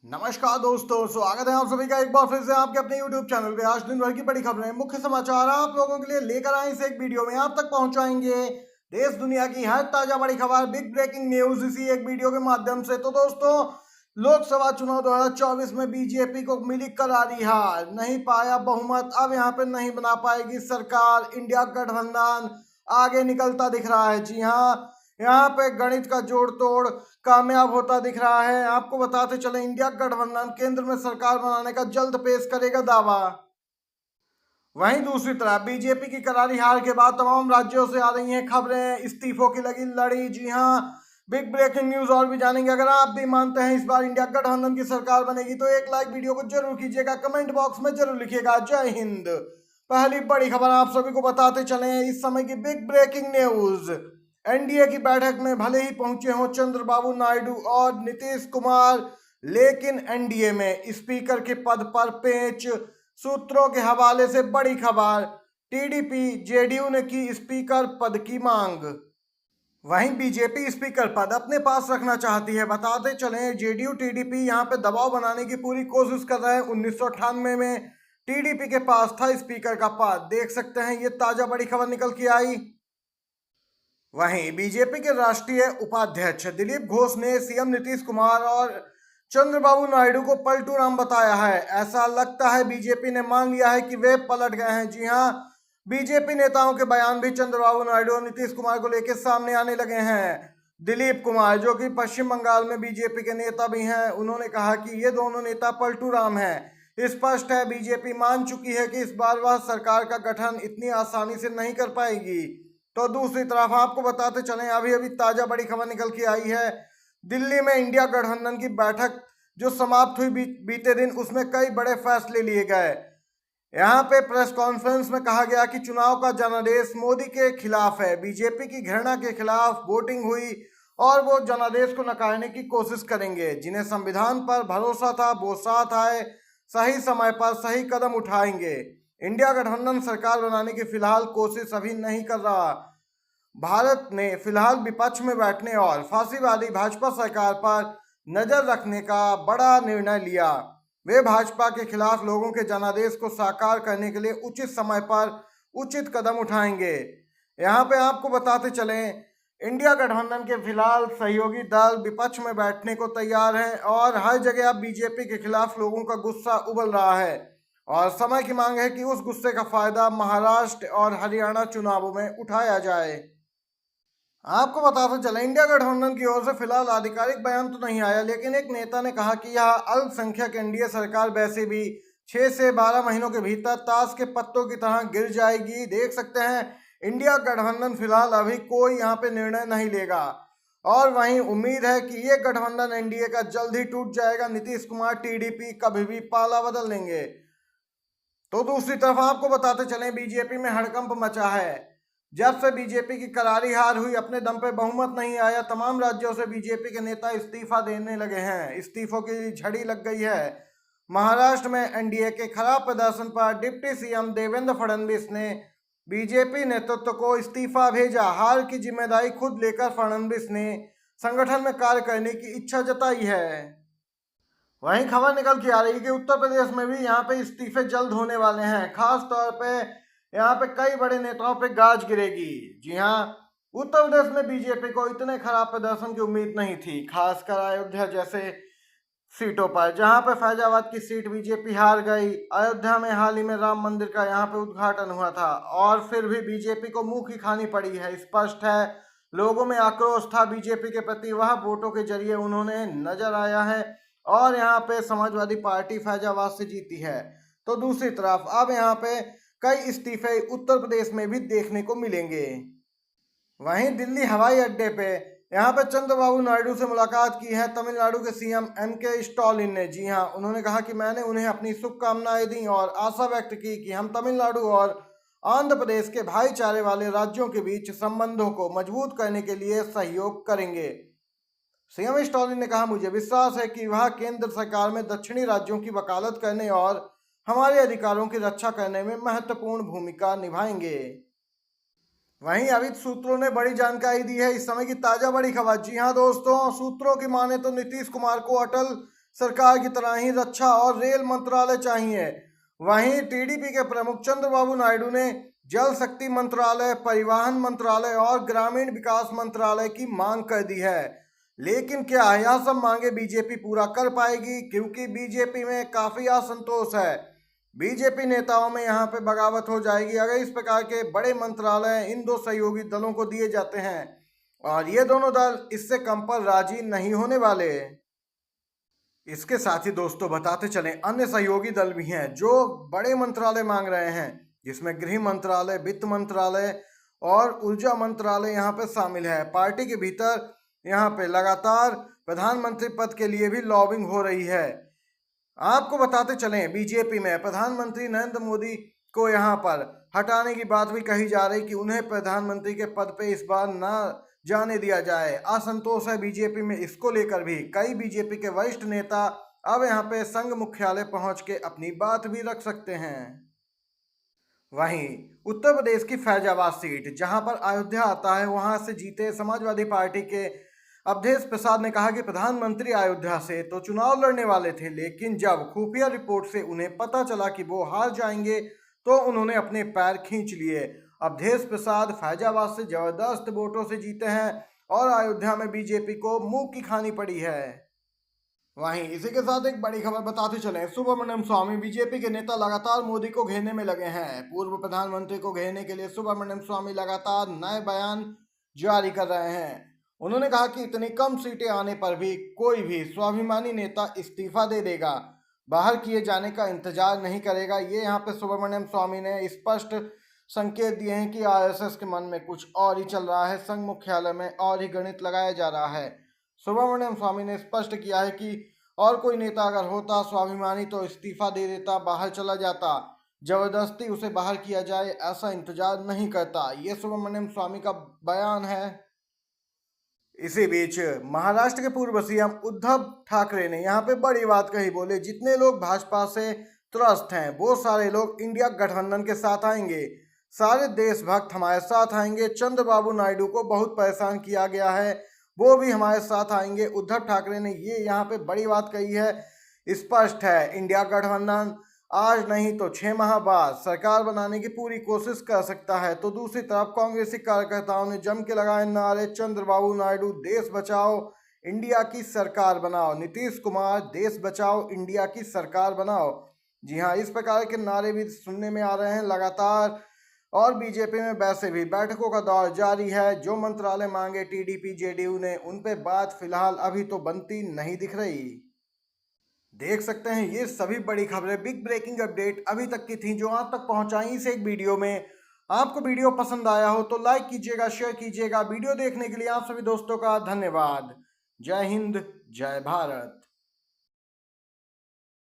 नमस्कार दोस्तों, स्वागत है आप सभी का एक बार फिर से आपके अपने YouTube चैनल पे। आज दिन भर की बड़ी खबरें, मुख्य समाचार आप लोगों के लिए लेकर आए इस एक वीडियो में आप तक पहुंचाएंगे। देश दुनिया की हर ताजा बड़ी खबर, बिग ब्रेकिंग न्यूज इसी एक वीडियो के माध्यम से। तो दोस्तों, लोकसभा चुनाव 2024 में बीजेपी को मिली करारी हार, नहीं पाया बहुमत, अब यहाँ पे नहीं बना पाएगी सरकार। इंडिया गठबंधन आगे निकलता दिख रहा है। जी हाँ, यहाँ पे गणित का जोड़ तोड़ कामयाब होता दिख रहा है। आपको बताते चले, इंडिया गठबंधन केंद्र में सरकार बनाने का जल्द पेश करेगा दावा। वहीं दूसरी तरफ बीजेपी की करारी हार के बाद तमाम राज्यों से आ रही हैं खबरें, इस्तीफों की लगी लड़ी। जी हां, बिग ब्रेकिंग न्यूज और भी जानेंगे। अगर आप भी मानते हैं इस बार इंडिया गठबंधन की सरकार बनेगी तो एक लाइक वीडियो को जरूर कीजिएगा, कमेंट बॉक्स में जरूर लिखिएगा जय हिंद। पहली बड़ी खबर आप सभी को बताते चले, इस समय की बिग ब्रेकिंग न्यूज। एनडीए की बैठक में भले ही पहुंचे हों चंद्रबाबू नायडू और नीतीश कुमार, लेकिन एनडीए में स्पीकर के पद पर पेंच। सूत्रों के हवाले से बड़ी खबर, टीडीपी जेडीयू ने की स्पीकर पद की मांग। वहीं बीजेपी स्पीकर पद अपने पास रखना चाहती है। बताते चलें, जेडीयू टीडीपी यहां पे दबाव बनाने की पूरी कोशिश कर रहे हैं। 1998 में टीडीपी के पास था स्पीकर का पद, देख सकते हैं, ये ताजा बड़ी खबर निकल के आई। वहीं बीजेपी के राष्ट्रीय उपाध्यक्ष दिलीप घोष ने सीएम नीतीश कुमार और चंद्रबाबू नायडू को पलटू राम बताया है। ऐसा लगता है बीजेपी ने मान लिया है कि वे पलट गए हैं। जी हां, बीजेपी नेताओं के बयान भी चंद्रबाबू नायडू और नीतीश कुमार को लेकर सामने आने लगे हैं। दिलीप कुमार, जो कि पश्चिम बंगाल में बीजेपी के नेता भी हैं, उन्होंने कहा कि ये दोनों नेता पलटू राम हैं। स्पष्ट है बीजेपी मान चुकी है कि इस बार वह सरकार का गठन इतनी आसानी से नहीं कर पाएगी। तो दूसरी तरफ आपको बताते चलें, अभी अभी ताजा बड़ी खबर निकल के आई है। दिल्ली में इंडिया गठबंधन की बैठक जो समाप्त हुई बीते दिन, उसमें कई बड़े फैसले लिए गए। यहाँ पे प्रेस कॉन्फ्रेंस में कहा गया कि चुनाव का जनादेश मोदी के खिलाफ है, बीजेपी की घृणा के खिलाफ वोटिंग हुई और वो जनादेश को नकारने की कोशिश करेंगे। जिन्हें संविधान पर भरोसा था वो साथ आए, सही समय पर सही कदम उठाएंगे। इंडिया गठबंधन सरकार बनाने की फिलहाल कोशिश अभी नहीं कर रहा। भारत ने फिलहाल विपक्ष में बैठने और फांसीवादी भाजपा सरकार पर नजर रखने का बड़ा निर्णय लिया। वे भाजपा के खिलाफ लोगों के जनादेश को साकार करने के लिए उचित समय पर उचित कदम उठाएंगे। यहाँ पे आपको बताते चलें, इंडिया गठबंधन के फिलहाल सहयोगी दल विपक्ष में बैठने को तैयार हैं और हर जगह अब बीजेपी के खिलाफ लोगों का गुस्सा उबल रहा है और समय की मांग है कि उस गुस्से का फायदा महाराष्ट्र और हरियाणा चुनावों में उठाया जाए। आपको बताते चले, इंडिया गठबंधन की ओर से फिलहाल आधिकारिक बयान तो नहीं आया, लेकिन एक नेता ने कहा कि यह अल्पसंख्यक एनडीए सरकार वैसे भी 6 से 12 महीनों के भीतर ताश के पत्तों की तरह गिर जाएगी। देख सकते हैं, इंडिया गठबंधन फिलहाल अभी कोई यहाँ पे निर्णय नहीं लेगा और वहीं उम्मीद है कि ये गठबंधन एनडीए का जल्द ही टूट जाएगा। नीतीश कुमार टीडीपी कभी भी पाला बदल लेंगे। तो दूसरी तरफ आपको बताते चलें, बीजेपी में हड़कंप मचा है। जब से बीजेपी की करारी हार हुई, अपने दम पे बहुमत नहीं आया, तमाम राज्यों से बीजेपी के नेता इस्तीफा देने लगे हैं। इस्तीफों की झड़ी लग गई है। महाराष्ट्र में एनडीए के खराब प्रदर्शन पर डिप्टी सीएम देवेंद्र फडणवीस ने बीजेपी नेतृत्व को इस्तीफा भेजा। हार की जिम्मेदारी खुद लेकर फडणवीस ने संगठन में कार्य करने की इच्छा जताई है। वहीं खबर निकल के आ रही है कि उत्तर प्रदेश में भी यहाँ पे इस्तीफे जल्द होने वाले हैं। खास तौर पे यहाँ पे कई बड़े नेताओं पे गाज गिरेगी। जी हाँ, उत्तर प्रदेश में बीजेपी को इतने खराब प्रदर्शन की उम्मीद नहीं थी, खासकर अयोध्या जैसे सीटों पर, जहाँ पे फैजाबाद की सीट बीजेपी हार गई। अयोध्या में हाल ही में राम मंदिर का यहाँ पे उद्घाटन हुआ था और फिर भी बीजेपी को मुंह की खानी पड़ी है। स्पष्ट है, लोगों में आक्रोश था बीजेपी के प्रति, वह वोटों के जरिए उन्होंने नजर आया है और यहाँ पे समाजवादी पार्टी फैजाबाद से जीती है। तो दूसरी तरफ अब यहाँ पे कई इस्तीफे उत्तर प्रदेश में भी देखने को मिलेंगे। वहीं दिल्ली हवाई अड्डे पे यहाँ पे चंद्रबाबू नायडू से मुलाकात की है तमिलनाडु के सीएम एम.के. स्टालिन ने। जी हाँ, उन्होंने कहा कि मैंने उन्हें अपनी शुभकामनाएं दी और आशा व्यक्त की कि हम तमिलनाडु और आंध्र प्रदेश के भाईचारे वाले राज्यों के बीच संबंधों को मजबूत करने के लिए सहयोग करेंगे। सीएम स्टालिन ने कहा, मुझे विश्वास है कि वह केंद्र सरकार में दक्षिणी राज्यों की वकालत करने और हमारे अधिकारों की रक्षा करने में महत्वपूर्ण भूमिका निभाएंगे। वहीं अभी सूत्रों ने बड़ी जानकारी दी है, इस समय की ताजा बड़ी खबर। जी हां दोस्तों, सूत्रों की माने तो नीतीश कुमार को अटल सरकार की तरह ही रक्षा और रेल मंत्रालय चाहिए। वहीं टीडीपी के प्रमुख चंद्रबाबू नायडू ने जल शक्ति मंत्रालय, परिवहन मंत्रालय और ग्रामीण विकास मंत्रालय की मांग कर दी है। लेकिन क्या यह सब मांगे बीजेपी पूरा कर पाएगी? क्योंकि बीजेपी में काफी असंतोष है। बीजेपी नेताओं में यहाँ पे बगावत हो जाएगी अगर इस प्रकार के बड़े मंत्रालय इन दो सहयोगी दलों को दिए जाते हैं, और ये दोनों दल इससे कम पर राजी नहीं होने वाले। इसके साथ ही दोस्तों बताते चलें, अन्य सहयोगी दल भी हैं जो बड़े मंत्रालय मांग रहे हैं, जिसमें गृह मंत्रालय, वित्त मंत्रालय और ऊर्जा मंत्रालय यहाँ पे शामिल है। पार्टी के भीतर यहाँ पे लगातार प्रधानमंत्री पद के लिए भी लॉबिंग हो रही है। आपको बताते चलें, बीजेपी में प्रधानमंत्री नरेंद्र मोदी को यहाँ पर हटाने की बात भी कही जा रही कि उन्हें प्रधानमंत्री के पद पे इस बार ना जाने दिया जाए। असंतोष है बीजेपी में, इसको लेकर भी कई बीजेपी के वरिष्ठ नेता अब यहाँ पे संघ मुख्यालय पहुंच के अपनी बात भी रख सकते हैं। वहीं उत्तर प्रदेश की फैजाबाद सीट जहां पर अयोध्या आता है, वहां से जीते समाजवादी पार्टी के अवधेश प्रसाद ने कहा कि प्रधानमंत्री अयोध्या से तो चुनाव लड़ने वाले थे, लेकिन जब खुफिया रिपोर्ट से उन्हें पता चला कि वो हार जाएंगे तो उन्होंने अपने पैर खींच लिए। अवधेश प्रसाद फैजाबाद से जबरदस्त वोटों से जीते हैं और अयोध्या में बीजेपी को मुंह की खानी पड़ी है। वहीं इसी के साथ एक बड़ी खबर बताते चले, सुब्रमण्यम स्वामी बीजेपी के नेता लगातार मोदी को घेरने में लगे हैं। पूर्व प्रधानमंत्री को घेरने के लिए सुब्रमण्यम स्वामी लगातार नए बयान जारी कर रहे हैं। उन्होंने कहा कि इतनी कम सीटें आने पर भी कोई भी स्वाभिमानी नेता इस्तीफा दे देगा, बाहर किए जाने का इंतजार नहीं करेगा। ये यहाँ पे सुब्रमण्यम स्वामी ने स्पष्ट संकेत दिए हैं कि आरएसएस के मन में कुछ और ही चल रहा है, संघ मुख्यालय में और ही गणित लगाया जा रहा है। सुब्रमण्यम स्वामी ने स्पष्ट किया है कि और कोई नेता अगर होता स्वाभिमानी तो इस्तीफा दे देता, बाहर चला जाता, जबरदस्ती उसे बाहर किया जाए ऐसा इंतजार नहीं करता। ये सुब्रमण्यम स्वामी का बयान है। इसी बीच महाराष्ट्र के पूर्व सीएम उद्धव ठाकरे ने यहाँ पे बड़ी बात कही, बोले जितने लोग भाजपा से त्रस्त हैं वो सारे लोग इंडिया गठबंधन के साथ आएंगे, सारे देशभक्त हमारे साथ आएंगे। चंद्रबाबू नायडू को बहुत परेशान किया गया है, वो भी हमारे साथ आएंगे। उद्धव ठाकरे ने ये यहाँ पे बड़ी बात कही है। स्पष्ट है, इंडिया गठबंधन आज नहीं तो 6 माह बाद सरकार बनाने की पूरी कोशिश कर सकता है। तो दूसरी तरफ कांग्रेसी कार्यकर्ताओं ने जम के लगाए नारे, चंद्रबाबू नायडू देश बचाओ, इंडिया की सरकार बनाओ, नीतीश कुमार देश बचाओ, इंडिया की सरकार बनाओ। जी हाँ, इस प्रकार के नारे भी सुनने में आ रहे हैं लगातार। और बीजेपी में वैसे भी बैठकों का दौर जारी है। जो मंत्रालय मांगे टीडीपी जेडीयू ने, उन पे बात फिलहाल अभी तो बनती नहीं दिख रही। देख सकते हैं ये सभी बड़ी खबरें, बिग ब्रेकिंग अपडेट अभी तक की थी जो आप तक पहुंचाई इस एक वीडियो में। आपको वीडियो पसंद आया हो तो लाइक कीजिएगा, शेयर कीजिएगा। वीडियो देखने के लिए आप सभी दोस्तों का धन्यवाद। जय हिंद, जय भारत।